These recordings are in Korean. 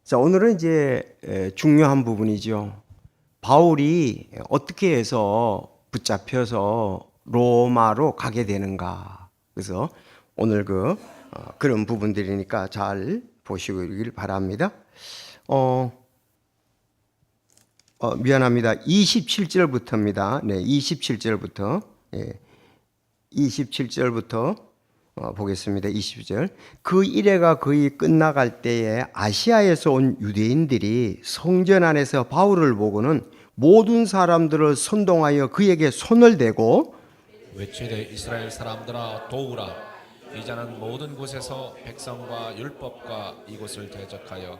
자, 오늘은 이제 중요한 부분이죠. 바울이 어떻게 해서 붙잡혀서 로마로 가게 되는가. 그래서 오늘 그런 부분들이니까 잘 보시길 바랍니다. 미안합니다. 27절부터입니다. 네, 27절부터. 예, 27절부터 보겠습니다. 20절. 그 일회가 거의 끝나갈 때에 아시아에서 온 유대인들이 성전 안에서 바울을 보고는 모든 사람들을 선동하여 그에게 손을 대고 외치되 이스라엘 사람들아 도우라. 이자는 모든 곳에서 백성과 율법과 이곳을 대적하여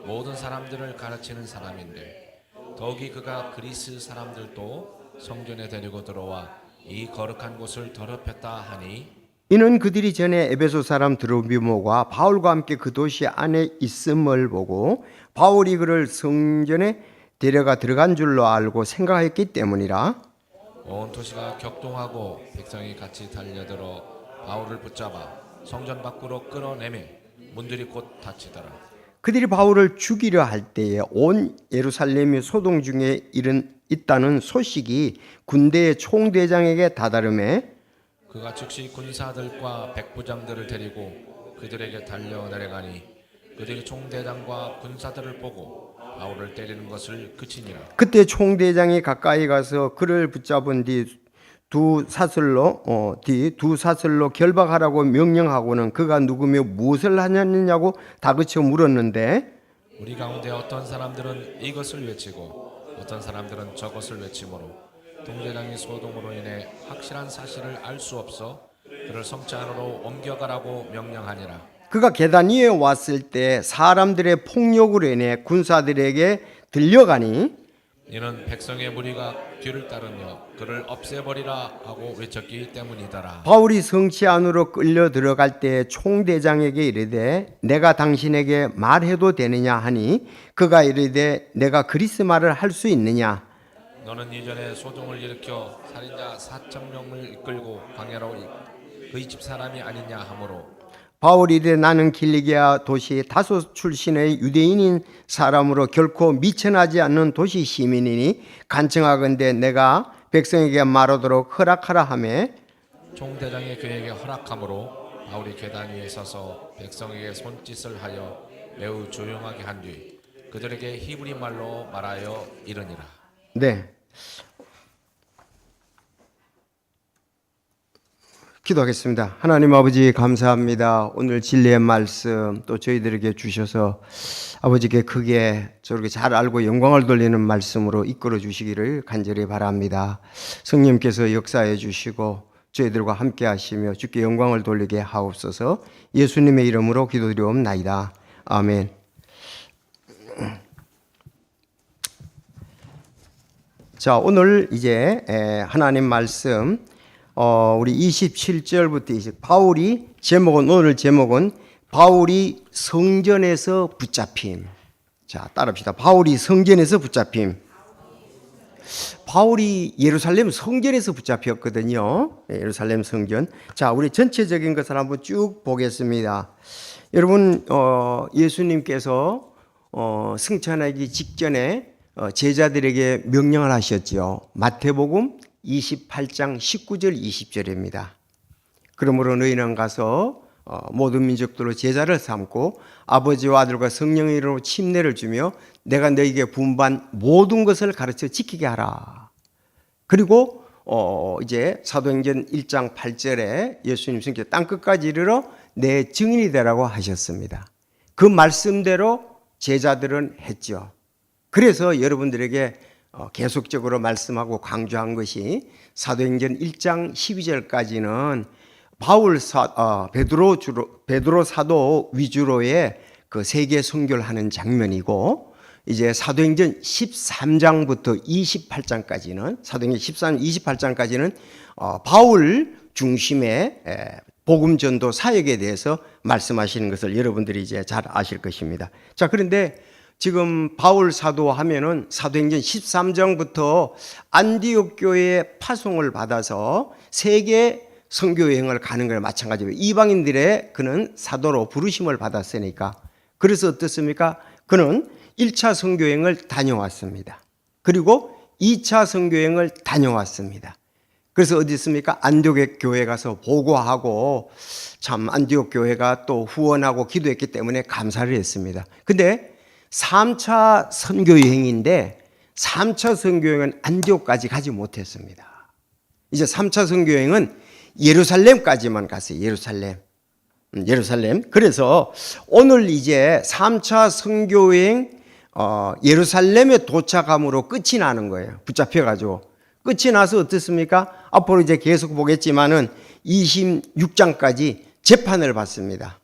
모든 사람들을 가르치는 사람인데, 더욱이 그가 그리스 사람들도 성전에 데리고 들어와 이 거룩한 곳을 더럽혔다 하니, 이는 그들이 전에 에베소 사람 드로비모가 바울과 함께 그 도시 안에 있음을 보고 바울이 그를 성전에 데려가 들어간 줄로 알고 생각했기 때문이라. 온 도시가 격동하고 백성이 같이 달려들어 바울을 붙잡아 성전 밖으로 끌어내매 문들이 곧 닫히더라. 그들이 바울을 죽이려 할 때에 온 예루살렘이 소동 중에 있다는 소식이 군대의 총대장에게 다다르매 그가 즉시 군사들과 백부장들을 데리고 그들에게 달려 내려가니, 그들이 총대장과 군사들을 보고 바울을 때리는 것을 그치니라. 그때 총대장이 가까이 가서 그를 붙잡은 뒤 두 사슬로 결박하라고 명령하고는 그가 누구며 무엇을 하냐고 다그쳐 물었는데 우리 가운데 어떤 사람들은 이것을 외치고 어떤 사람들은 저것을 외치므로 동대장이 소동으로 인해 확실한 사실을 알 수 없어 그를 성차 안으로 옮겨가라고 명령하니라. 그가 계단 위에 왔을 때 사람들의 폭력으로 인해 군사들에게 들려가니 이는 백성의 무리가 뒤를 따르며 그를 없애버리라 하고 외쳤기 때문이더라. 바울이 성치 안으로 끌려 들어갈 때 총대장에게 이르되 내가 당신에게 말해도 되느냐 하니 그가 이르되 내가 그리스 말을 할 수 있느냐. 너는 이전에 소동을 일으켜 살인자 4,000명을 이끌고 광야로 그의 집 사람이 아니냐 하므로, 바울이 이르되 나는 길리기아 도시 다소 출신의 유대인인 사람으로 결코 미천하지 않는 도시 시민이니 간청하건대 내가 백성에게 말하도록 허락하라 하매 총대장이 그에게 허락하므로 바울이 계단 위에 서서 백성에게 손짓을 하여 매우 조용하게 한 뒤 그들에게 히브리 말로 말하여 이르니라. 네. 기도하겠습니다. 하나님 아버지 감사합니다. 오늘 진리의 말씀 또 저희들에게 주셔서 아버지께 크게 저렇게 잘 알고 영광을 돌리는 말씀으로 이끌어 주시기를 간절히 바랍니다. 성령께서 역사해 주시고 저희들과 함께 하시며 주께 영광을 돌리게 하옵소서. 예수님의 이름으로 기도드리옵나이다. 아멘. 자, 오늘 이제 하나님 말씀 우리 27절부터 바울이 오늘 제목은 바울이 성전에서 붙잡힘. 자, 따라합시다. 바울이 성전에서 붙잡힘. 바울이 예루살렘 성전에서 붙잡혔거든요. 예루살렘 성전. 자, 우리 전체적인 것을 한번 쭉 보겠습니다. 여러분, 예수님께서 승천하기 직전에 제자들에게 명령을 하셨죠. 마태복음 28장 19절 20절입니다. 그러므로 너희는 가서 모든 민족들로 제자를 삼고 아버지와 아들과 성령의 이름으로 침례를 주며 내가 너희에게 분반 모든 것을 가르쳐 지키게 하라. 그리고 이제 사도행전 1장 8절에 예수님 성경 땅끝까지 이르러 내 증인이 되라고 하셨습니다. 그 말씀대로 제자들은 했죠. 그래서 여러분들에게 계속적으로 말씀하고 강조한 것이 사도행전 1장 12절까지는 베드로 사도 위주로의 그 세계 선교를 하는 장면이고, 이제 사도행전 13장부터 28장까지는 바울 중심의 복음 전도 사역에 대해서 말씀하시는 것을 여러분들이 이제 잘 아실 것입니다. 자, 그런데 지금 바울 사도 하면은 사도행전 13장부터 안디옥 교회의 파송을 받아서 세계 선교 여행을 가는 거랑 마찬가지예요. 이방인들의 그는 사도로 부르심을 받았으니까. 그래서 어떻습니까? 그는 1차 선교여행을 다녀왔습니다. 그리고 2차 선교여행을 다녀왔습니다. 그래서 어디 있습니까? 안디옥 교회 가서 보고하고 참 안디옥 교회가 또 후원하고 기도했기 때문에 감사를 했습니다. 근데 3차 선교여행인데 3차 선교여행은 안디옥까지 가지 못했습니다. 이제 3차 선교여행은 예루살렘까지만 갔어요. 예루살렘. 그래서 오늘 이제 3차 선교여행 예루살렘에 도착함으로 끝이 나는 거예요. 붙잡혀가지고. 끝이 나서 어떻습니까? 앞으로 이제 계속 보겠지만은 26장까지 재판을 받습니다.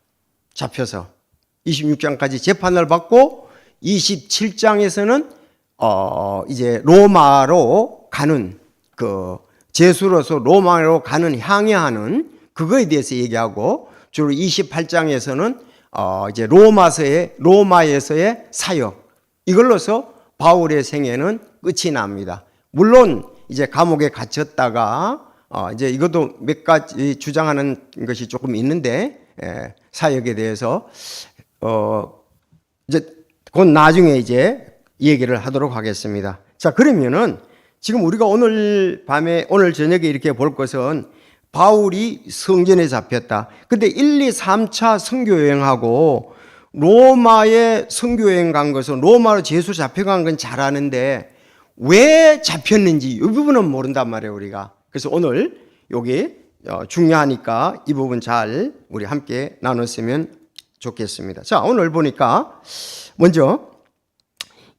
잡혀서. 26장까지 재판을 받고 27장에서는 이제 로마로 가는 제수로서 로마로 가는 향해하는 그거에 대해서 얘기하고 주로 28장에서는 이제 로마에서의 사역 이걸로서 바울의 생애는 끝이 납니다. 물론 이제 감옥에 gat혔다가 이제 이것도 몇 가지 주장하는 것이 조금 있는데 사역에 대해서 이제 곧 나중에 이제 얘기를 하도록 하겠습니다. 자, 그러면은 지금 우리가 오늘 저녁에 이렇게 볼 것은 바울이 성전에 잡혔다. 근데 1, 2, 3차 선교여행하고 로마에 선교여행 간 것은 로마로 제수 잡혀간 건 잘 아는데 왜 잡혔는지 이 부분은 모른단 말이에요, 우리가. 그래서 오늘 여기 중요하니까 이 부분 잘 우리 함께 나눴으면 좋겠습니다. 자, 오늘 보니까 먼저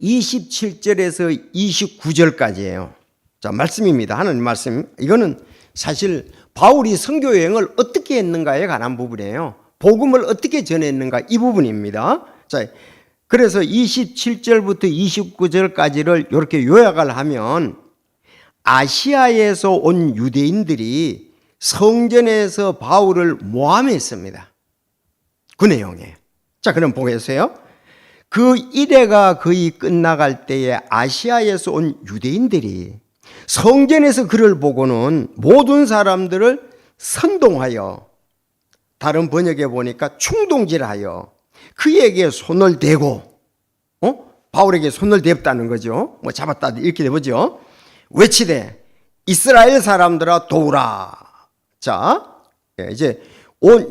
27절에서 29절까지예요. 자, 말씀입니다. 하나님 말씀. 이거는 사실 바울이 선교 여행을 어떻게 했는가에 관한 부분이에요. 복음을 어떻게 전했는가 이 부분입니다. 자, 그래서 27절부터 29절까지를 이렇게 요약을 하면 아시아에서 온 유대인들이 성전에서 바울을 모함했습니다. 그 내용이에요. 자, 그럼 보겠어요. 그 일회가 거의 끝나갈 때에 아시아에서 온 유대인들이 성전에서 그를 보고는 모든 사람들을 선동하여, 다른 번역에 보니까 충동질하여 그에게 손을 대고, 바울에게 손을 댔다는 거죠. 뭐 잡았다 이렇게 되보죠. 외치되 이스라엘 사람들아 도우라. 자, 이제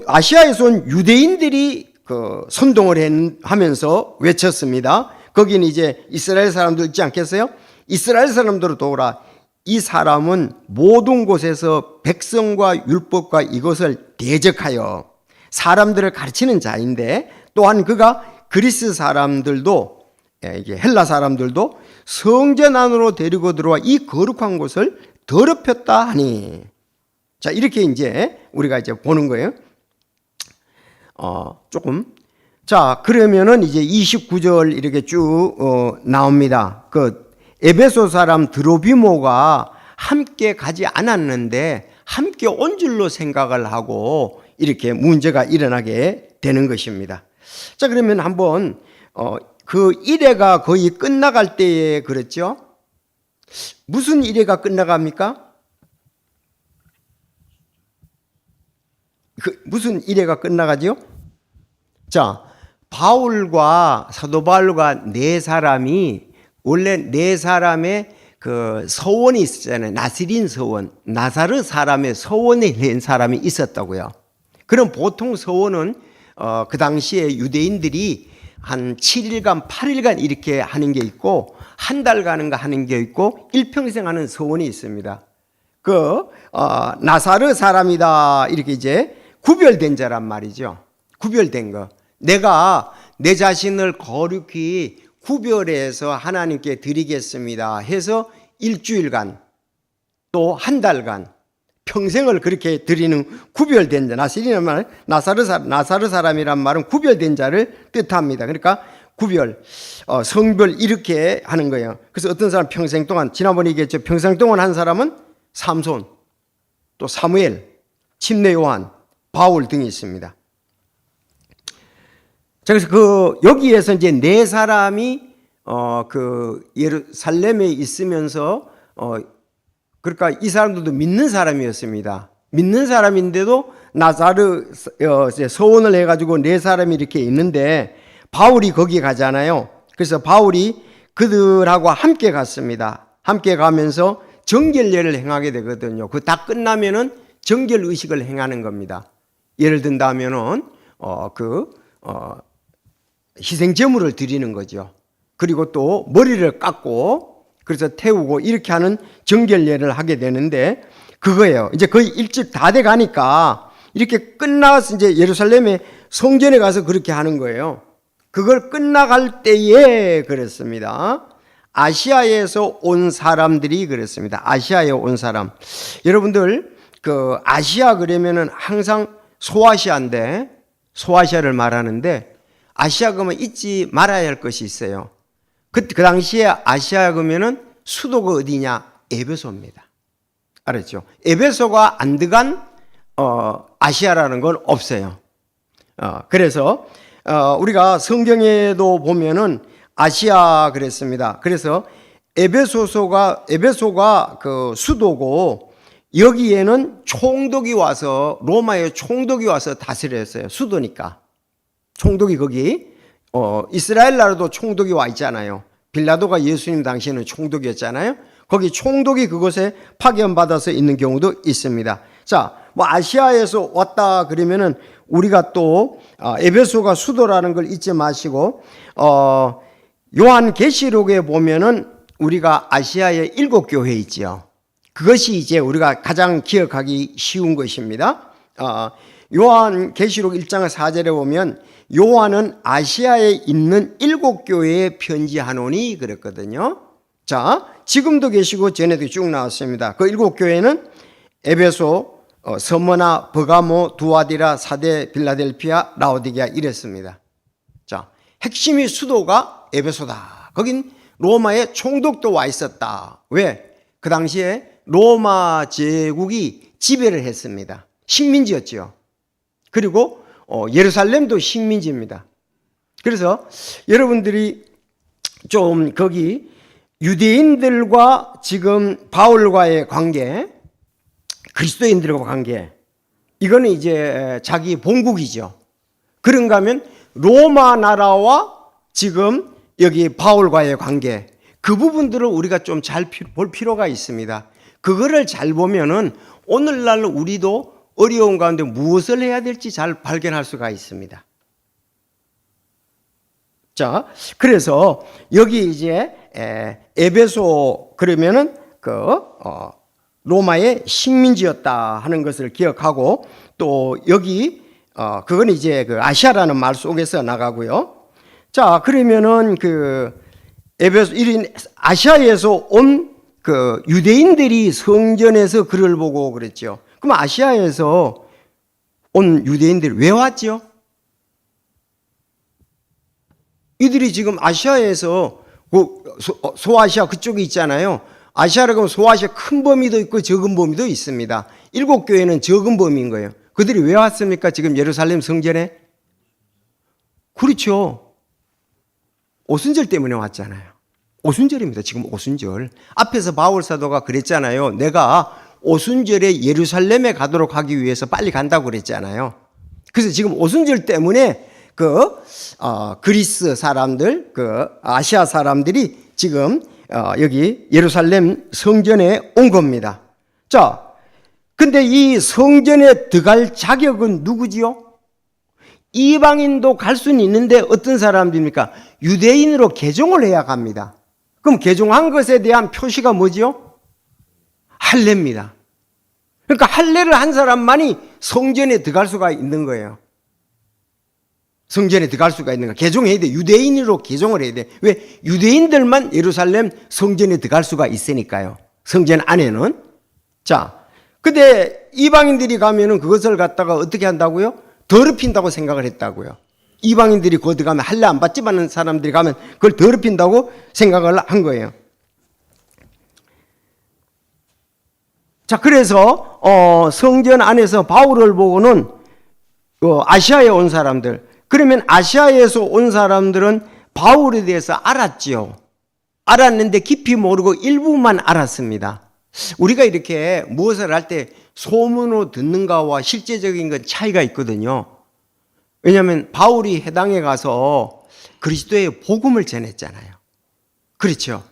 아시아에서 온 유대인들이 선동을 하면서 외쳤습니다. 거기는 이제 이스라엘 사람들 있지 않겠어요? 이스라엘 사람들을 도우라. 이 사람은 모든 곳에서 백성과 율법과 이것을 대적하여 사람들을 가르치는 자인데, 또한 그가 그리스 사람들도, 이게 헬라 사람들도 성전 안으로 데리고 들어와 이 거룩한 곳을 더럽혔다 하니. 자, 이렇게 이제 우리가 이제 보는 거예요. 조금. 자, 그러면은 이제 29절 이렇게 쭉 나옵니다. 에베소 사람 드로비모가 함께 가지 않았는데 함께 온 줄로 생각을 하고 이렇게 문제가 일어나게 되는 것입니다. 자, 그러면 한번 그 일회가 거의 끝나갈 때에 그랬죠. 무슨 일회가 끝나갑니까? 무슨 일회가 끝나가죠? 자, 사도 바울과 네 사람이, 원래 네 사람의 서원이 있었잖아요. 나스린 서원, 나사르 사람의 서원에 낸 사람이 있었다고요. 그럼 보통 서원은 그 당시에 유대인들이 한 7일간, 8일간 이렇게 하는 게 있고, 한 달 가는 거 하는 게 있고, 일평생 하는 서원이 있습니다. 나사르 사람이다 이렇게 이제 구별된 자란 말이죠. 구별된 거. 내가 내 자신을 거룩히 구별해서 하나님께 드리겠습니다 해서 일주일간 또 한 달간 평생을 그렇게 드리는 구별된 자, 나사르 사람이란 말은 구별된 자를 뜻합니다. 그러니까 구별, 성별 이렇게 하는 거예요. 그래서 어떤 사람 평생 동안, 지난번에 얘기했죠. 평생 동안 한 사람은 삼손, 또 사무엘, 침례 요한, 바울 등이 있습니다. 자, 그래서 여기에서 이제 네 사람이 예루살렘에 있으면서 그러니까 이 사람들도 믿는 사람이었습니다. 믿는 사람인데도 나사르 서원을 해가지고 네 사람이 이렇게 있는데, 바울이 거기 가잖아요. 그래서 바울이 그들하고 함께 갔습니다. 함께 가면서 정결례를 행하게 되거든요. 그 다 끝나면은 정결 의식을 행하는 겁니다. 예를 든다면은 희생 제물을 드리는 거죠. 그리고 또 머리를 깎고 그래서 태우고 이렇게 하는 정결례를 하게 되는데 그거예요. 이제 거의 일찍 다 돼 가니까 이렇게 끝나서 이제 예루살렘의 성전에 가서 그렇게 하는 거예요. 그걸 끝나갈 때에 그랬습니다. 아시아에서 온 사람들이 그랬습니다. 아시아에 온 사람. 여러분들 그 아시아 그러면은 항상 소아시아인데 소아시아를 말하는데 아시아 그러면 잊지 말아야 할 것이 있어요. 그 당시에 아시아 그러면은 수도가 어디냐? 에베소입니다. 알았죠? 에베소가 안 들어간 아시아라는 건 없어요. 그래서 우리가 성경에도 보면은 아시아 그랬습니다. 그래서 에베소가 그 수도고 여기에는 총독이 와서 로마의 총독이 와서 다스렸어요. 수도니까. 총독이 거기 이스라엘 나라도 총독이 와 있잖아요. 빌라도가 예수님 당시에는 총독이었잖아요. 거기 총독이 그곳에 파견받아서 있는 경우도 있습니다. 자, 뭐 아시아에서 왔다 그러면은 우리가 또 에베소가 수도라는 걸 잊지 마시고 요한계시록에 보면은 우리가 아시아에 7교회 있지요. 그것이 이제 우리가 가장 기억하기 쉬운 것입니다. 요한계시록 1장 4절에 보면 요한은 아시아에 있는 7교회에 편지하노니 그랬거든요. 자, 지금도 계시고 전에도 쭉 나왔습니다. 그 7교회는 에베소, 서머나, 버가모, 두아디라, 사데, 빌라델피아, 라오디게아 이랬습니다. 자, 핵심이 수도가 에베소다. 거긴 로마의 총독도 와 있었다. 왜? 그 당시에 로마 제국이 지배를 했습니다. 식민지였죠. 그리고 예루살렘도 식민지입니다. 그래서 여러분들이 좀 거기 유대인들과 지금 바울과의 관계, 그리스도인들과 관계, 이거는 이제 자기 본국이죠. 그런가 하면 로마 나라와 지금 여기 바울과의 관계, 그 부분들을 우리가 좀 잘 볼 필요가 있습니다. 그거를 잘 보면은 오늘날 우리도 어려운 가운데 무엇을 해야 될지 잘 발견할 수가 있습니다. 자, 그래서 여기 이제 에베소 그러면은 로마의 식민지였다 하는 것을 기억하고 또 여기 그건 이제 그 아시아라는 말 속에서 나가고요. 자, 그러면은 에베소 아시아에서 온 그 유대인들이 성전에서 글을 보고 그랬죠. 그럼 아시아에서 온 유대인들이 왜 왔죠? 이들이 지금 아시아에서 소아시아 그쪽에 있잖아요. 아시아라고 하면 소아시아 큰 범위도 있고 적은 범위도 있습니다. 7교회는 적은 범위인 거예요. 그들이 왜 왔습니까? 지금 예루살렘 성전에? 그렇죠. 오순절 때문에 왔잖아요. 오순절입니다. 지금 오순절. 앞에서 바울 사도가 그랬잖아요. 내가 오순절에 예루살렘에 가도록 하기 위해서 빨리 간다고 그랬잖아요. 그래서 지금 오순절 때문에 그리스 사람들, 아시아 사람들이 지금 여기 예루살렘 성전에 온 겁니다. 자, 근데 이 성전에 들어갈 자격은 누구지요? 이방인도 갈 수는 있는데 어떤 사람들입니까? 유대인으로 개종을 해야 갑니다. 그럼 개종한 것에 대한 표시가 뭐지요? 할례입니다. 그러니까 할례를 한 사람만이 성전에 들어갈 수가 있는 거예요. 성전에 들어갈 수가 있는 거예요. 개종해야 돼. 유대인으로 개종을 해야 돼. 왜? 유대인들만 예루살렘 성전에 들어갈 수가 있으니까요. 성전 안에는. 자, 근데 이방인들이 가면은 그것을 갖다가 어떻게 한다고요? 더럽힌다고 생각을 했다고요. 이방인들이 거기 가면 할례 안 받지만 사람들이 가면 그걸 더럽힌다고 생각을 한 거예요. 자, 그래서 성전 안에서 바울을 보고는 아시아에 온 사람들, 그러면 아시아에서 온 사람들은 바울에 대해서 알았지요. 알았는데 깊이 모르고 일부만 알았습니다. 우리가 이렇게 무엇을 할 때 소문으로 듣는가와 실제적인 건 차이가 있거든요. 왜냐하면 바울이 해당에 가서 그리스도의 복음을 전했잖아요. 그렇죠.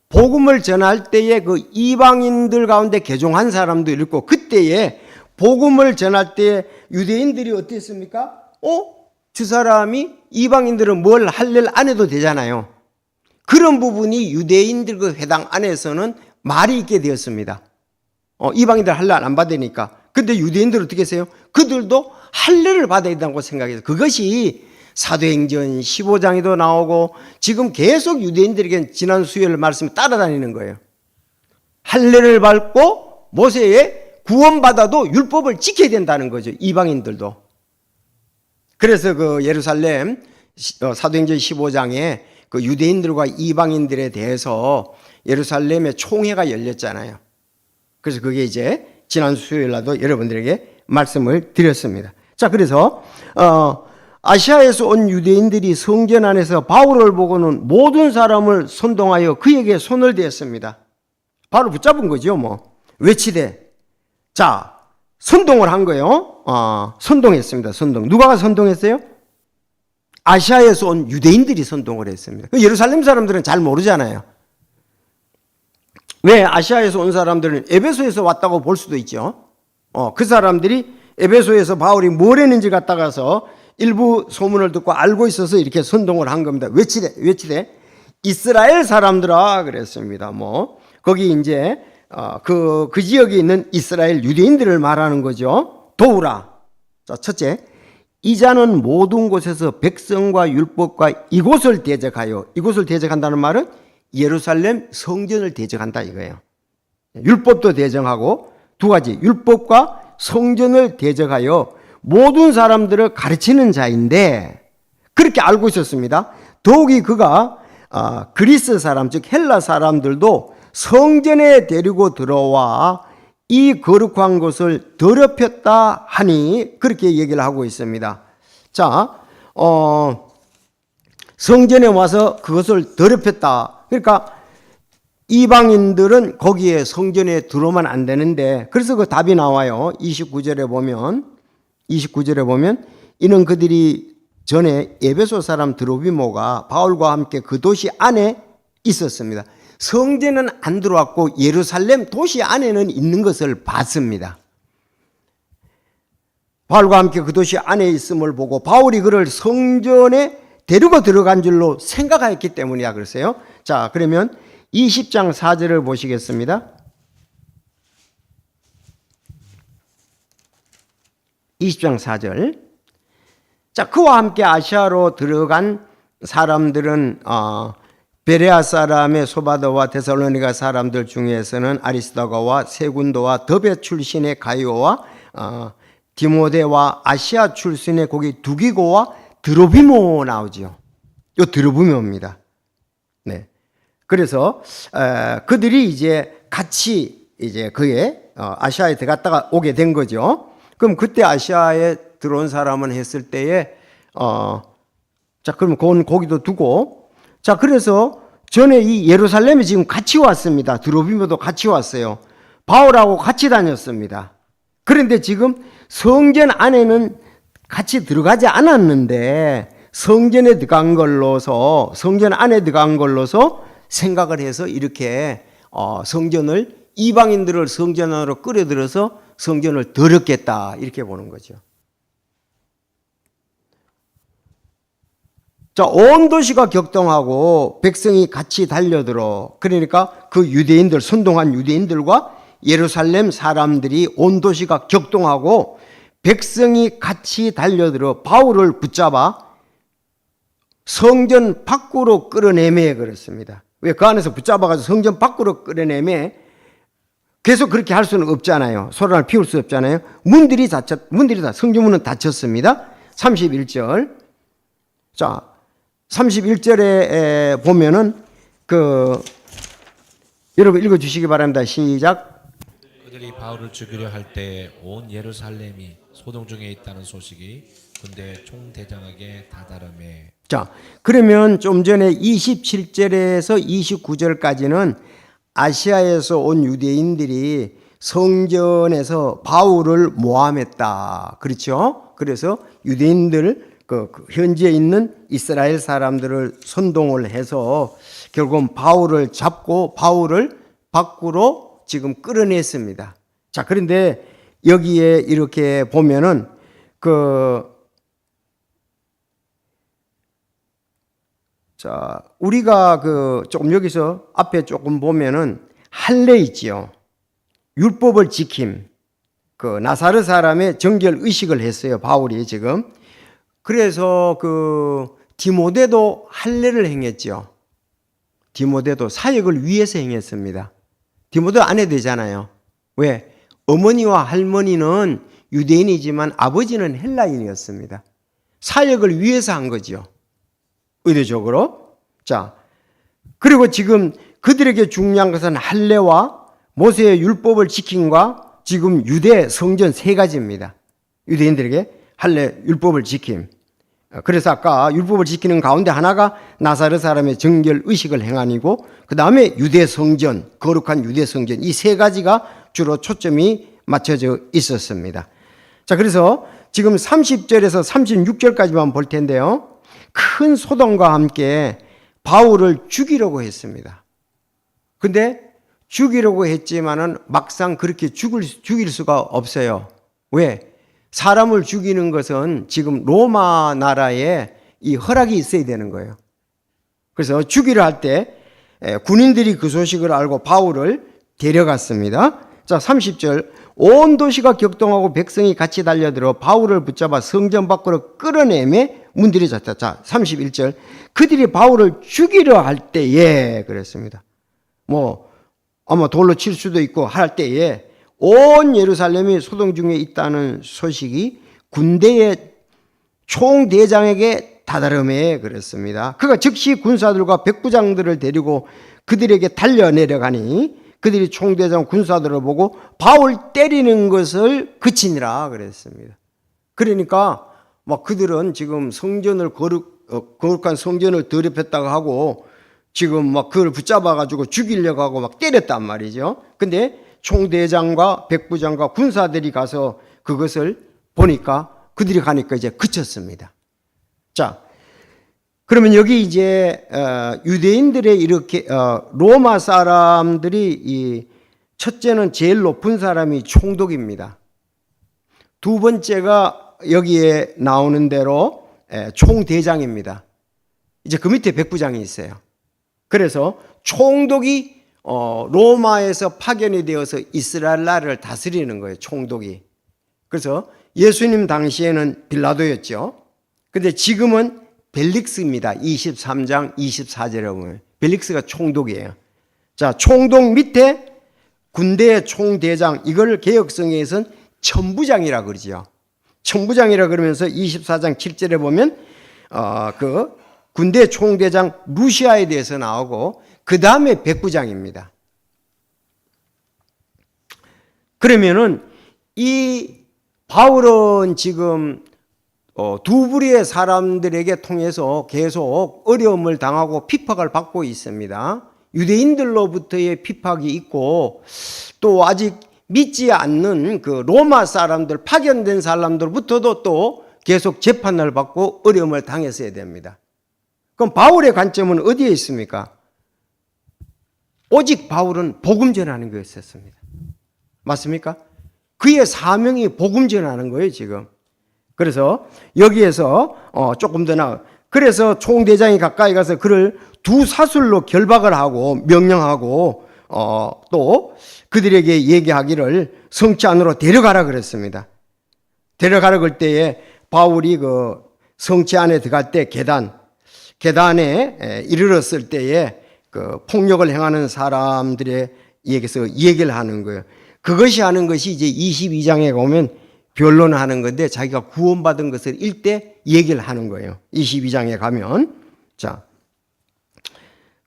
복음을 전할 때에 그 이방인들 가운데 개종한 사람도 있고, 그때에 복음을 전할 때 유대인들이 어땠습니까? 저 사람이 이방인들은 뭘 할 일 안 해도 되잖아요. 그런 부분이 유대인들 그 회당 안에서는 말이 있게 되었습니다. 이방인들 할 일 안 받으니까. 근데 유대인들 어떻게 했어요? 그들도 할 일을 받아야 된다고 생각해서, 그것이 사도행전 15장에도 나오고 지금 계속 유대인들에게 지난 수요일 말씀이 따라다니는 거예요. 할 일을 받고 모세의 구원받아도 율법을 지켜야 된다는 거죠. 이방인들도. 그래서 그 예루살렘 사도행전 15장에 그 유대인들과 이방인들에 대해서 예루살렘에 총회가 열렸잖아요. 그래서 그게 이제 지난 수요일 날도 여러분들에게 말씀을 드렸습니다. 자, 그래서 아시아에서 온 유대인들이 성전 안에서 바울을 보고는 모든 사람을 선동하여 그에게 손을 대었습니다. 바로 붙잡은 거죠, 뭐. 외치되. 자, 선동을 한 거예요. 선동했습니다. 선동. 누가 선동했어요? 아시아에서 온 유대인들이 선동을 했습니다. 예루살렘 사람들은 잘 모르잖아요. 왜? 아시아에서 온 사람들은 에베소에서 왔다고 볼 수도 있죠. 그 사람들이 에베소에서 바울이 뭘 했는지 갖다가서 일부 소문을 듣고 알고 있어서 이렇게 선동을 한 겁니다. 외치되 이스라엘 사람들아 그랬습니다. 뭐 거기 이제 그 지역에 있는 이스라엘 유대인들을 말하는 거죠. 도우라. 자, 첫째, 이자는 모든 곳에서 백성과 율법과 이곳을 대적하여, 이곳을 대적한다는 말은 예루살렘 성전을 대적한다 이거예요. 율법도 대적하고 두 가지, 율법과 성전을 대적하여 모든 사람들을 가르치는 자인데, 그렇게 알고 있었습니다. 더욱이 그가 그리스 사람, 즉 헬라 사람들도 성전에 데리고 들어와 이 거룩한 것을 더럽혔다 하니, 그렇게 얘기를 하고 있습니다. 자, 성전에 와서 그것을 더럽혔다. 그러니까 이방인들은 거기에 성전에 들어오면 안 되는데, 그래서 그 답이 나와요. 29절에 보면 이는 그들이 전에 에베소 사람 드로비모가 바울과 함께 그 도시 안에 있었습니다. 성전은 안 들어왔고 예루살렘 도시 안에는 있는 것을 봤습니다. 바울과 함께 그 도시 안에 있음을 보고 바울이 그를 성전에 데리고 들어간 줄로 생각했기 때문이야 그랬어요. 자, 그러면 20장 4절을 보시겠습니다. 20장 4절. 자, 그와 함께 아시아로 들어간 사람들은 베레아 사람의 소바더와 데살로니가 사람들 중에서는 아리스다고와 세군도와 더베 출신의 가이오와 디모데와 아시아 출신의 거기 두기고와 드로비모 나오죠. 요 드로비모입니다. 네. 그래서 그들이 이제 같이 이제 그의 아시아에 들어갔다가 오게 된 거죠. 그럼 그때 아시아에 들어온 사람은 했을 때에 자, 그럼 그건 거기도 두고, 자, 그래서 전에 이 예루살렘에 지금 같이 왔습니다. 드로비모도 같이 왔어요. 바울하고 같이 다녔습니다. 그런데 지금 성전 안에는 같이 들어가지 않았는데 성전에 들어간 걸로서, 성전 안에 들어간 걸로서 생각을 해서 이렇게 성전을, 이방인들을 성전 안으로 끌어들여서 성전을 더럽겠다 이렇게 보는 거죠. 자, 온 도시가 격동하고 백성이 같이 달려들어. 그러니까 그 유대인들, 선동한 유대인들과 예루살렘 사람들이, 온 도시가 격동하고 백성이 같이 달려들어 바울을 붙잡아 성전 밖으로 끌어내매 그랬습니다. 왜? 그 안에서 붙잡아가지고 성전 밖으로 끌어내매. 계속 그렇게 할 수는 없잖아요. 소란을 피울 수 없잖아요. 문들이 다, 성전문은 닫혔습니다. 31절. 자, 31절에 보면은 여러분 읽어 주시기 바랍니다. 시작. 그들이 바울을 죽이려 할 때 온 예루살렘이 소동 중에 있다는 소식이 군대 총대장에게 다다르매. 자, 그러면 좀 전에 27절에서 29절까지는 아시아에서 온 유대인들이 성전에서 바울을 모함했다. 그렇죠? 그래서 유대인들 그 현지에 있는 이스라엘 사람들을 선동을 해서 결국은 바울을 잡고 바울을 밖으로 지금 끌어냈습니다. 자, 그런데 여기에 이렇게 보면은 자, 우리가 조금 여기서 앞에 조금 보면은 할례 있지요. 율법을 지킴. 나사렛 사람의 정결 의식을 했어요. 바울이 지금. 그래서 디모데도 할례를 행했죠. 디모데도 사역을 위해서 행했습니다. 디모데 아내 되잖아요. 왜? 어머니와 할머니는 유대인이지만 아버지는 헬라인이었습니다. 사역을 위해서 한 거죠. 의도적으로. 자, 그리고 지금 그들에게 중요한 것은 할례와 모세의 율법을 지킴과 지금 유대 성전 세 가지입니다. 유대인들에게 할례 율법을 지킴. 그래서 아까 율법을 지키는 가운데 하나가 나사렛 사람의 정결 의식을 행하니고 그 다음에 유대 성전, 거룩한 유대 성전, 이 세 가지가 주로 초점이 맞춰져 있었습니다. 자, 그래서 지금 30절에서 36절까지만 볼 텐데요. 큰 소동과 함께 바울을 죽이려고 했습니다. 근데 죽이려고 했지만은 막상 그렇게 죽일 수가 없어요. 왜? 사람을 죽이는 것은 지금 로마 나라에 이 허락이 있어야 되는 거예요. 그래서 죽이려 할 때 군인들이 그 소식을 알고 바울을 데려갔습니다. 자, 30절. 온 도시가 격동하고 백성이 같이 달려들어 바울을 붙잡아 성전 밖으로 끌어내매 문들이 잤다. 자, 31절. 그들이 바울을 죽이려 할 때에 그랬습니다. 아마 돌로 칠 수도 있고 할 때에 온 예루살렘이 소동 중에 있다는 소식이 군대의 총대장에게 다다름에 그랬습니다. 그가 즉시 군사들과 백부장들을 데리고 그들에게 달려 내려가니 그들이 총대장 군사들을 보고 바울 때리는 것을 그치니라 그랬습니다. 그러니까 그들은 지금 성전을 거룩한 성전을 더럽혔다고 하고 지금 그걸 붙잡아가지고 죽이려고 하고 때렸단 말이죠. 근데 총대장과 백부장과 군사들이 가서 그것을 보니까 그들이 가니까 이제 그쳤습니다. 자, 그러면 여기 이제 유대인들의 이렇게 로마 사람들이 첫째는 제일 높은 사람이 총독입니다. 두 번째가 여기에 나오는 대로 총대장입니다. 이제 그 밑에 백부장이 있어요. 그래서 총독이 로마에서 파견이 되어서 이스라엘 나라를 다스리는 거예요. 총독이. 그래서 예수님 당시에는 빌라도였죠. 근데 지금은 벨릭스입니다. 23장 24절에 보면 벨릭스가 총독이에요. 자, 총독 밑에 군대의 총대장, 이걸 개혁성에서는 천부장이라 그러죠. 천부장이라 그러면서 24장 7절에 보면 군대 총대장 루시아에 대해서 나오고 그 다음에 백부장입니다. 그러면은 이 바울은 지금 두 부류의 사람들에게 통해서 계속 어려움을 당하고 핍박을 받고 있습니다. 유대인들로부터의 핍박이 있고 또 아직 믿지 않는 로마 사람들, 파견된 사람들부터도 또 계속 재판을 받고 어려움을 당했어야 됩니다. 그럼 바울의 관점은 어디에 있습니까? 오직 바울은 복음 전하는 거였었습니다. 맞습니까? 그의 사명이 복음 전하는 거예요, 지금. 그래서 여기에서 조금 더 그래서 총대장이 가까이 가서 그를 두 사술로 결박을 하고 명령하고 또 그들에게 얘기하기를 성체 안으로 데려가라 그랬습니다. 데려가라 그럴 때에 바울이 성체 안에 들어갈 때 계단에 이르렀을 때에 폭력을 행하는 사람들에 얘기해서 얘기를 하는 거예요. 그것이 하는 것이 이제 22장에 보면 변론하는 건데 자기가 구원받은 것을 일대 얘기를 하는 거예요. 22장에 가면. 자,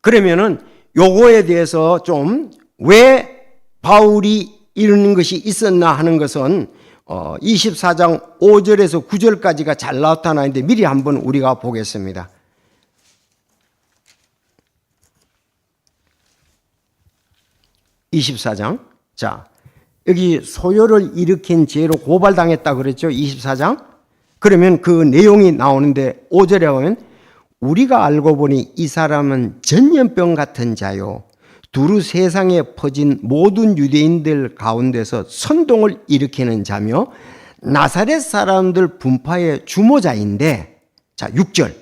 그러면은 요거에 대해서 좀 왜 바울이 이러는 것이 있었나 하는 것은 24장 5절에서 9절까지가 잘 나타나는데 미리 한번 우리가 보겠습니다. 24장. 자, 여기 소요를 일으킨 죄로 고발당했다 그랬죠. 24장. 그러면 그 내용이 나오는데 5절에 보면 우리가 알고 보니 이 사람은 전염병 같은 자요 두루 세상에 퍼진 모든 유대인들 가운데서 선동을 일으키는 자며 나사렛 사람들 분파의 주모자인데, 자 6절,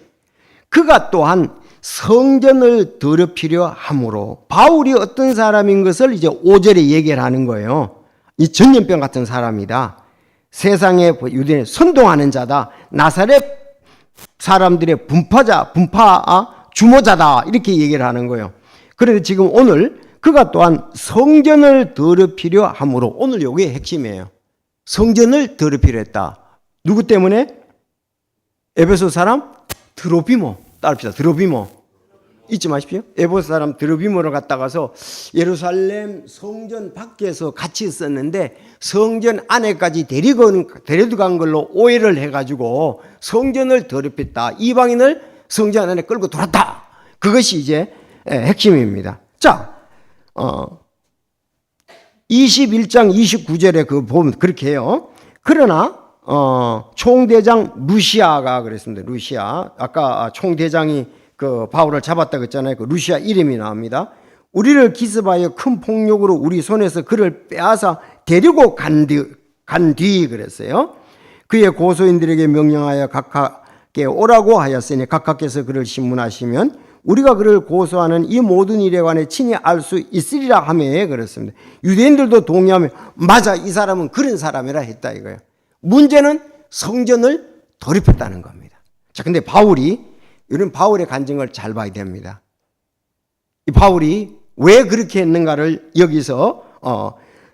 그가 또한 성전을 더럽히려 함으로, 바울이 어떤 사람인 것을 이제 5절에 얘기를 하는 거예요. 이 전염병 같은 사람이다. 세상에 유대인 선동하는 자다. 나사렛 사람들의 주모자다. 이렇게 얘기를 하는 거예요. 그런데 지금 오늘 그가 또한 성전을 더럽히려 함으로, 오늘 요게 핵심이에요. 성전을 더럽히려 했다. 누구 때문에? 에베소 사람 드로비모. 따릅시다. 드로비모. 잊지 마십시오. 에베소 사람 드로비모를 갖다가서 예루살렘 성전 밖에서 같이 있었는데 성전 안에까지 데리고 간 걸로 오해를 해가지고 성전을 더럽혔다. 이방인을 성전 안에 끌고 돌았다. 그것이 이제 핵심입니다. 자, 21장 29절에 그 보면 그렇게 해요. 그러나 총대장 루시아가 그랬습니다. 루시아. 아까 총대장이 그 바울을 잡았다 그랬잖아요. 그 루시아 이름이 나옵니다. 우리를 기습하여 큰 폭력으로 우리 손에서 그를 빼앗아 데리고 간 뒤 그랬어요. 그의 고소인들에게 명령하여 각각께 오라고 하였으니 각각께서 그를 신문하시면 우리가 그를 고소하는 이 모든 일에 관해 친히 알 수 있으리라 하며 그랬습니다. 유대인들도 동의하며 맞아, 이 사람은 그런 사람이라 했다 이거예요. 문제는 성전을 더럽혔다는 겁니다. 자, 근데 이런 바울의 간증을 잘 봐야 됩니다. 이 바울이 왜 그렇게 했는가를 여기서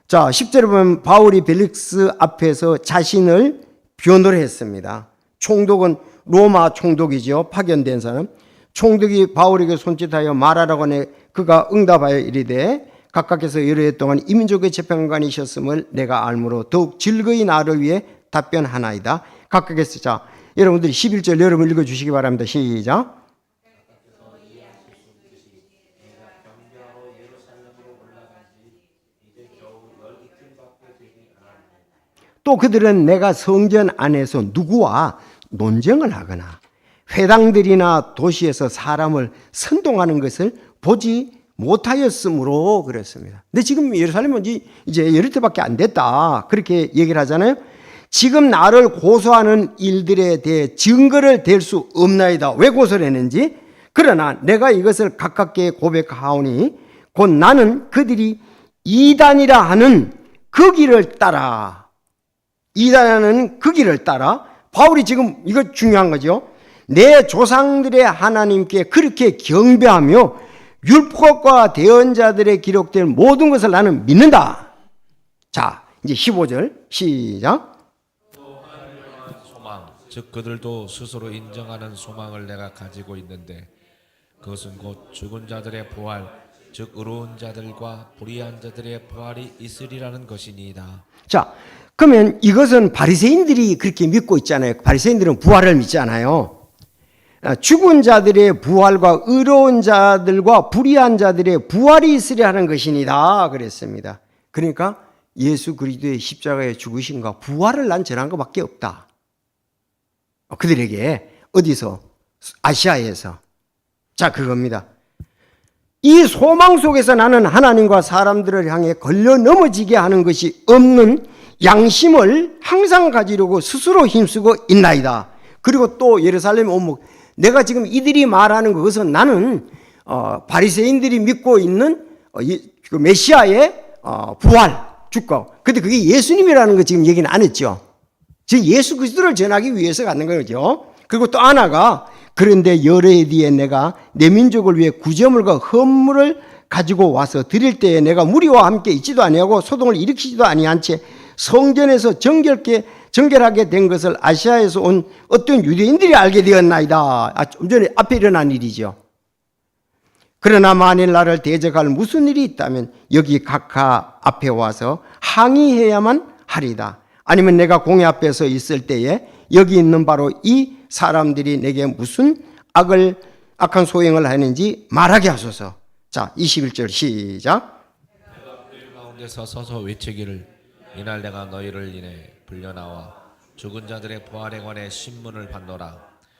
자 10절에 보면 바울이 벨릭스 앞에서 자신을 변호를 했습니다. 총독은 로마 총독이죠. 파견된 사람. 총독이 바울에게 손짓하여 말하라고 하니 그가 응답하여 이르되 각각께서 여러 해 동안 이민족의 재판관이셨음을 내가 알므로 더욱 즐거이 나를 위해 답변하나이다. 각각께서, 자 여러분들이 11절 여러분 읽어주시기 바랍니다. 시작. 또 그들은 내가 성전 안에서 누구와 논쟁을 하거나 회당들이나 도시에서 사람을 선동하는 것을 보지 못하였으므로 그랬습니다. 근데 지금 예루살렘은 이제 열흘 때밖에 안 됐다. 그렇게 얘기를 하잖아요. 지금 나를 고소하는 일들에 대해 증거를 댈 수 없나이다. 왜 고소를 했는지. 그러나 내가 이것을 가깝게 고백하오니 곧 나는 그들이 이단이라 하는 그 길을 따라, 이단하는 그 길을 따라, 바울이 지금 이거 중요한 거죠. 내 조상들의 하나님께 그렇게 경배하며 율법과 대언자들의 기록된 모든 것을 나는 믿는다. 자, 이제 15절 시작. 소망, 즉 그들도 스스로 인정하는 소망을 내가 가지고 있는데 그것은 곧 죽은 자들의 부활, 즉 의로운 자들과 불의한 자들의 부활이 있으리라는 것이니이다. 자, 그러면 이것은 바리새인들이 그렇게 믿고 있잖아요. 바리새인들은 부활을 믿잖아요. 죽은 자들의 부활과 의로운 자들과 불의한 자들의 부활이 있으려 하는 것이니다 그랬습니다. 그러니까 예수 그리스도의 십자가에 죽으심과 부활을 난 전한 것밖에 없다. 그들에게 어디서? 아시아에서. 자, 그겁니다. 이 소망 속에서 나는 하나님과 사람들을 향해 걸려 넘어지게 하는 것이 없는 양심을 항상 가지려고 스스로 힘쓰고 있나이다. 그리고 또 예루살렘 오목, 내가 지금 이들이 말하는 그것은 나는 바리새인들이 믿고 있는 그 메시아의 부활, 죽고. 근데 그게 예수님이라는 거 지금 얘기는 안 했죠. 지금 예수 그리스도를 전하기 위해서 갖는 거죠. 그리고 또 하나가, 그런데 여러 해 뒤에 내가 내 민족을 위해 구제물과 헌물을 가지고 와서 드릴 때에 내가 무리와 함께 있지도 아니하고 소동을 일으키지도 아니한 채 성전에서 정결하게 된 것을 아시아에서 온 어떤 유대인들이 알게 되었나이다. 좀 전에 앞에 일어난 일이죠. 그러나 만일 나를 대적할 무슨 일이 있다면 여기 각하 앞에 와서 항의해야만 하리다. 아니면 내가 공회 앞에서 있을 때에 여기 있는 바로 이 사람들이 내게 무슨 악한 소행을 하는지 말하게 하소서. 자, 21절 시작. 내가 그 가운데서 서서 외치기를 이날 내가 너희를 인해 불려나와 죽은 자들의 부활에 관해 신문을 받노라.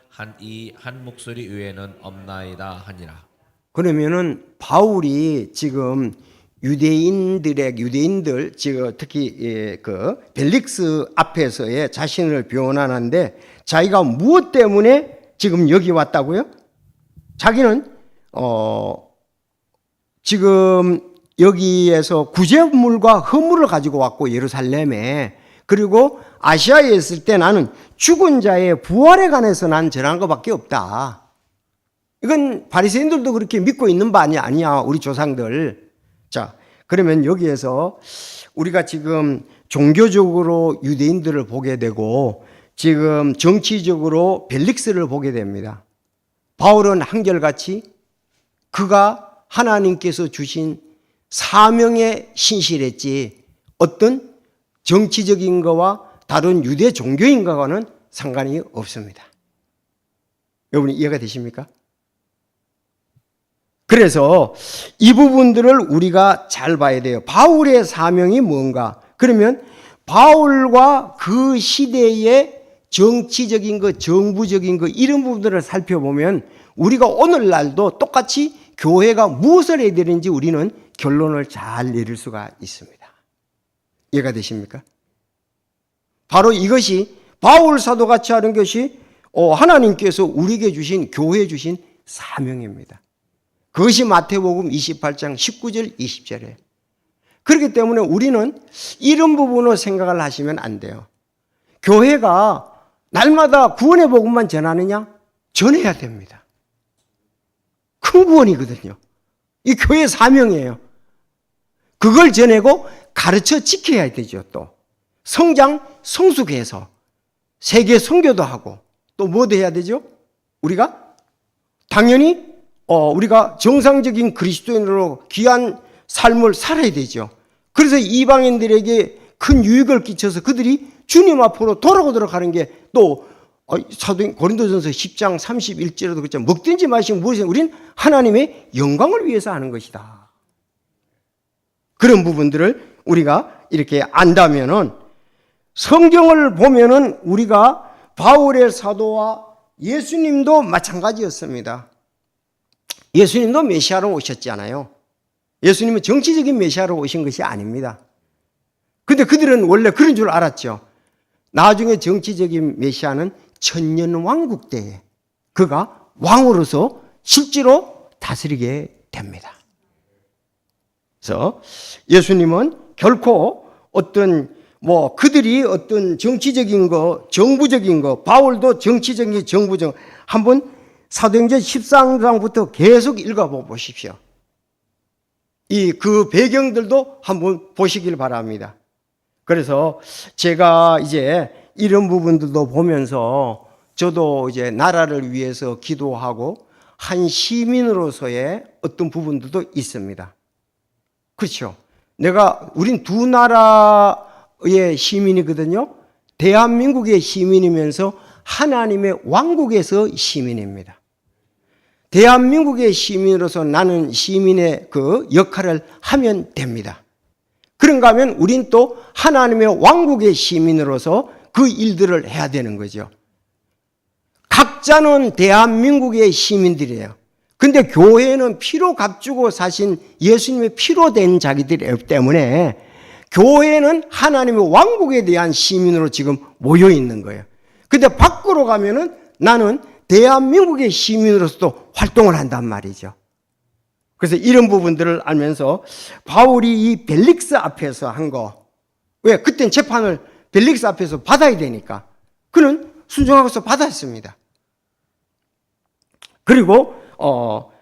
한 목소리 외에는 없나이다 하니라. 그러면은 바울이 지금 유대인들 지금 특히 그 벨릭스 앞에서의 자신을 변호하는데 자기가 무엇 때문에 지금 여기 왔다고요? 자기는 지금 여기에서 구제물과 허물을 가지고 왔고 예루살렘에, 그리고 아시아에 있을 때 나는 죽은 자의 부활에 관해서 난 전한 것밖에 없다. 이건 바리새인들도 그렇게 믿고 있는 바 아니야, 우리 조상들. 자, 그러면 여기에서 우리가 지금 종교적으로 유대인들을 보게 되고 지금 정치적으로 벨릭스를 보게 됩니다. 바울은 한결같이 그가 하나님께서 주신 사명에 신실했지 어떤 정치적인 거와 다른 유대 종교인과는 상관이 없습니다. 여러분 이해가 되십니까? 그래서 이 부분들을 우리가 잘 봐야 돼요. 바울의 사명이 뭔가? 그러면 바울과 그 시대의 정치적인 것, 정부적인 것 이런 부분들을 살펴보면 우리가 오늘날도 똑같이 교회가 무엇을 해야 되는지 우리는 결론을 잘 내릴 수가 있습니다. 이해가 되십니까? 바로 이것이 바울 사도같이 하는 것이 하나님께서 우리에게 주신, 교회에 주신 사명입니다. 그것이 마태복음 28장 19절 20절에. 그렇기 때문에 우리는 이런 부분으로 생각을 하시면 안 돼요. 교회가 날마다 구원의 복음만 전하느냐? 전해야 됩니다. 큰 구원이거든요. 이 교회의 사명이에요. 그걸 전하고 가르쳐 지켜야 되죠. 또 성장, 성숙해서 세계 선교도 하고 또 뭐도 해야 되죠? 우리가 당연히 우리가 정상적인 그리스도인으로 귀한 삶을 살아야 되죠. 그래서 이방인들에게 큰 유익을 끼쳐서 그들이 주님 앞으로 돌아오도록 하는 게 또 사도행 고린도전서 10장 31절에도 그렇죠. 먹든지 마시면 무엇이냐? 우린 하나님의 영광을 위해서 하는 것이다. 그런 부분들을 우리가 이렇게 안다면은 성경을 보면은 우리가 바울의 사도와 예수님도 마찬가지였습니다. 예수님도 메시아로 오셨잖아요. 예수님은 정치적인 메시아로 오신 것이 아닙니다. 근데 그들은 원래 그런 줄 알았죠. 나중에 정치적인 메시아는 천년왕국 때에 그가 왕으로서 실제로 다스리게 됩니다. 그래서 예수님은 결코 어떤 그들이 어떤 정치적인 거, 정부적인 거, 바울도 정치적인 정부적 한번 사도행전 14장부터 계속 읽어보십시오. 그 배경들도 한번 보시길 바랍니다. 그래서 제가 이제 이런 부분들도 보면서 저도 이제 나라를 위해서 기도하고 한 시민으로서의 어떤 부분들도 있습니다. 그렇죠. 우린 두 나라의 시민이거든요. 대한민국의 시민이면서 하나님의 왕국에서 시민입니다. 대한민국의 시민으로서 나는 시민의 그 역할을 하면 됩니다. 그런가 하면 우린 또 하나님의 왕국의 시민으로서 그 일들을 해야 되는 거죠. 각자는 대한민국의 시민들이에요. 근데 교회는 피로 값주고 사신 예수님의 피로 된 자기들이기 때문에 교회는 하나님의 왕국에 대한 시민으로 지금 모여 있는 거예요. 근데 밖으로 가면은 나는 대한민국의 시민으로서도 활동을 한단 말이죠. 그래서 이런 부분들을 알면서 바울이 이 벨릭스 앞에서 한 거, 왜? 그땐 재판을 벨릭스 앞에서 받아야 되니까 그는 순종하고서 받았습니다. 그리고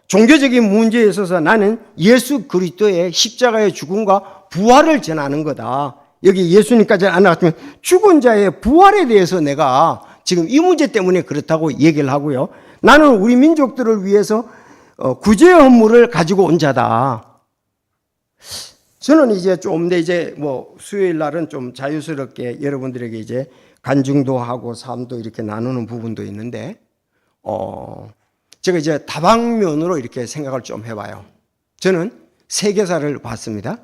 종교적인 문제에 있어서 나는 예수 그리스도의 십자가의 죽음과 부활을 전하는 거다. 여기 예수님까지 안 나왔지만 죽은 자의 부활에 대해서 내가 지금 이 문제 때문에 그렇다고 얘기를 하고요. 나는 우리 민족들을 위해서 구제 업무를 가지고 온 자다. 저는 이제 이제 수요일 날은 좀 자유스럽게 여러분들에게 이제 간증도 하고 삶도 이렇게 나누는 부분도 있는데, 제가 이제 다방면으로 이렇게 생각을 좀 해봐요. 저는 세계사를 봤습니다.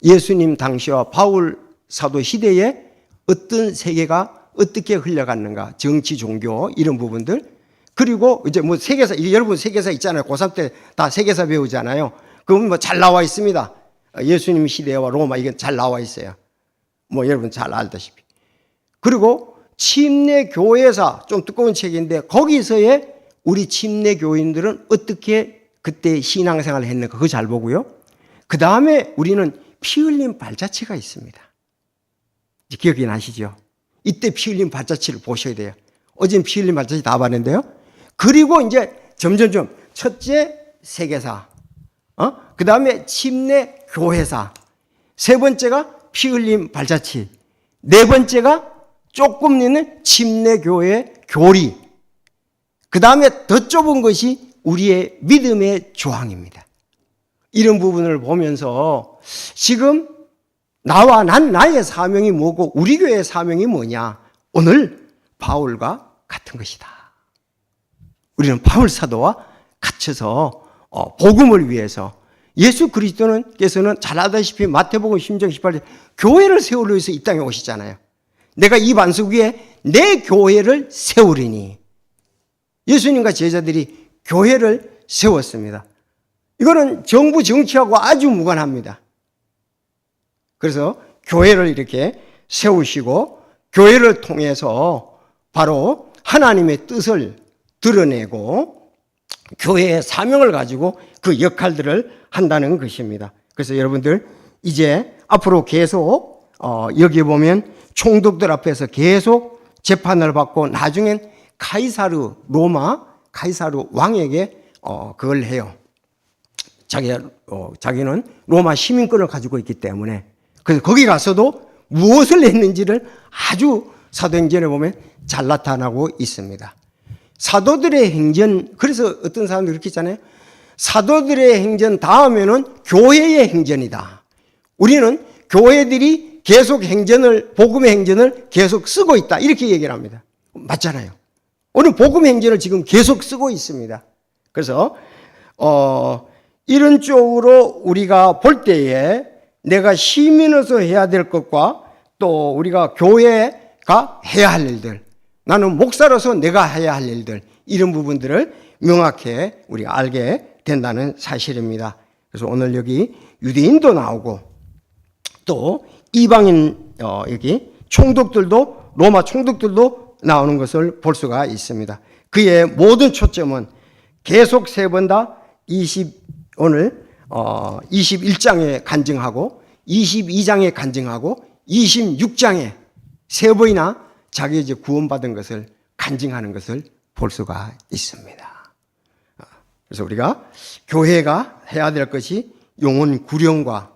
예수님 당시와 바울 사도 시대에 어떤 세계가 어떻게 흘러갔는가, 정치, 종교 이런 부분들. 그리고 이제 뭐 세계사, 이게 여러분 세계사 있잖아요. 고3 때 다 세계사 배우잖아요. 그건 뭐 잘 나와 있습니다. 예수님 시대와 로마 이게 잘 나와 있어요. 뭐 여러분 잘 알다시피. 그리고 침례 교회사, 좀 두꺼운 책인데 거기서의 우리 침례 교인들은 어떻게 그때 신앙생활을 했는가 그거 잘 보고요. 그 다음에 우리는 피 흘린 발자취가 있습니다. 기억이 나시죠? 이때 피 흘린 발자취를 보셔야 돼요. 어제는 피 흘린 발자취 다 봤는데요. 그리고 이제 점점점 첫째 세계사, 그 다음에 침례 교회사, 세 번째가 피 흘린 발자취, 네 번째가 조금 있는 침례 교회 교리, 그 다음에 더 좁은 것이 우리의 믿음의 조항입니다. 이런 부분을 보면서 지금 나의 사명이 뭐고 우리 교회의 사명이 뭐냐? 오늘 바울과 같은 것이다. 우리는 바울 사도와 같이서 복음을 위해서 예수 그리스도께서는 잘 아다시피 마태복음 10장 18절 교회를 세우려 해서 이 땅에 오시잖아요. 내가 이 반석 위에 내 교회를 세우리니. 예수님과 제자들이 교회를 세웠습니다. 이거는 정부 정치하고 아주 무관합니다. 그래서 교회를 이렇게 세우시고 교회를 통해서 바로 하나님의 뜻을 드러내고 교회의 사명을 가지고 그 역할들을 한다는 것입니다. 그래서 여러분들 이제 앞으로 계속 여기 보면 총독들 앞에서 계속 재판을 받고 나중엔 로마 카이사르 왕에게 그걸 해요. 자기는 로마 시민권을 가지고 있기 때문에 그래서 거기 가서도 무엇을 했는지를 아주 사도행전에 보면 잘 나타나고 있습니다. 사도들의 행전, 그래서 어떤 사람들이 그렇게 있잖아요. 사도들의 행전 다음에는 교회의 행전이다. 우리는 교회들이 계속 복음의 행전을 계속 쓰고 있다. 이렇게 얘기를 합니다. 맞잖아요. 오늘 복음 행전을 지금 계속 쓰고 있습니다. 그래서 이런 쪽으로 우리가 볼 때에 내가 시민으로서 해야 될 것과 또 우리가 교회가 해야 할 일들, 나는 목사로서 내가 해야 할 일들, 이런 부분들을 명확히 우리가 알게 된다는 사실입니다. 그래서 오늘 여기 유대인도 나오고 또 이방인 여기 총독들도 로마 총독들도 나오는 것을 볼 수가 있습니다. 그의 모든 초점은 계속 세 번 다 오늘 21장에 간증하고 22장에 간증하고 26장에 세 번이나 자기 이제 구원받은 것을 간증하는 것을 볼 수가 있습니다. 그래서 우리가 교회가 해야 될 것이 영혼 구령과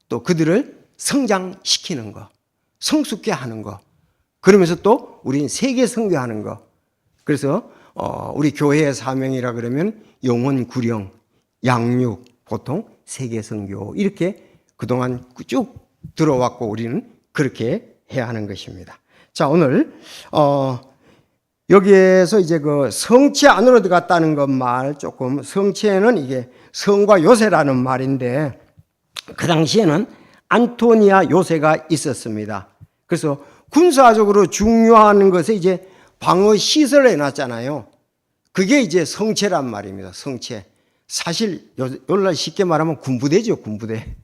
또 그들을 성장시키는 것, 성숙케 하는 것, 그러면서 또 우리는 세계 선교하는 것. 그래서 우리 교회의 사명이라 그러면 영혼 구령, 양육, 보통 세계 선교 이렇게 그동안 쭉 들어왔고 우리는 그렇게 해야 하는 것입니다. 자, 오늘 여기에서 이제 그 성체 안으로 들어갔다는 것 말 조금, 성체는 이게 성과 요새라는 말인데 그 당시에는 안토니아 요새가 있었습니다. 그래서 군사적으로 중요한 것에 이제 방어 시설을 해놨잖아요. 그게 이제 성체란 말입니다. 성체. 사실 오늘날 쉽게 말하면 군부대죠, 군부대.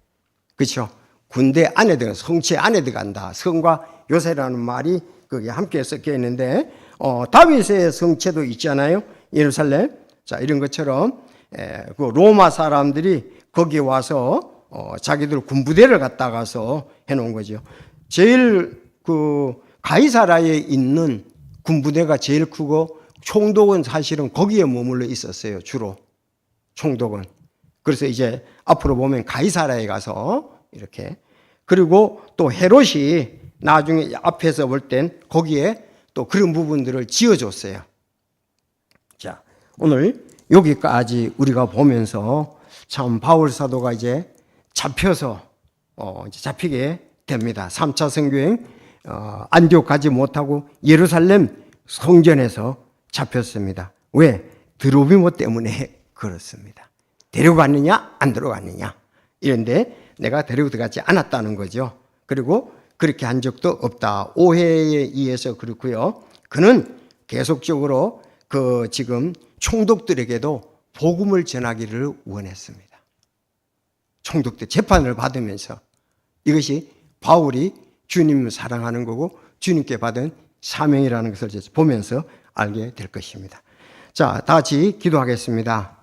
그렇죠? 군대 안에 들어가, 성체 안에 들어간다. 성과 요새라는 말이 거기에 함께 섞여 있는데, 다윗의 성체도 있잖아요. 예루살렘. 자, 이런 것처럼, 그 로마 사람들이 거기 와서, 자기들 군부대를 갖다 가서 해놓은 거죠. 제일 가이사라에 있는 군부대가 제일 크고, 총독은 사실은 거기에 머물러 있었어요, 주로. 총독은. 그래서 이제 앞으로 보면 가이사라에 가서 이렇게. 그리고 또 헤롯이 나중에 앞에서 볼 땐 거기에 또 그런 부분들을 지어줬어요. 자, 오늘 여기까지 우리가 보면서 참 바울 사도가 이제 잡혀서 이제 잡히게 됩니다. 3차 선교행 안디옥 가지 못하고 예루살렘 성전에서 잡혔습니다. 왜? 드로비모 때문에 그렇습니다. 데려갔느냐 안 데려갔느냐 이런데 내가 데리고 들어가지 않았다는 거죠. 그리고 그렇게 한 적도 없다. 오해에 의해서 그렇고요. 그는 계속적으로 지금 총독들에게도 복음을 전하기를 원했습니다. 총독들 재판을 받으면서 이것이 바울이 주님을 사랑하는 거고 주님께 받은 사명이라는 것을 보면서 알게 될 것입니다. 자, 다 같이 기도하겠습니다.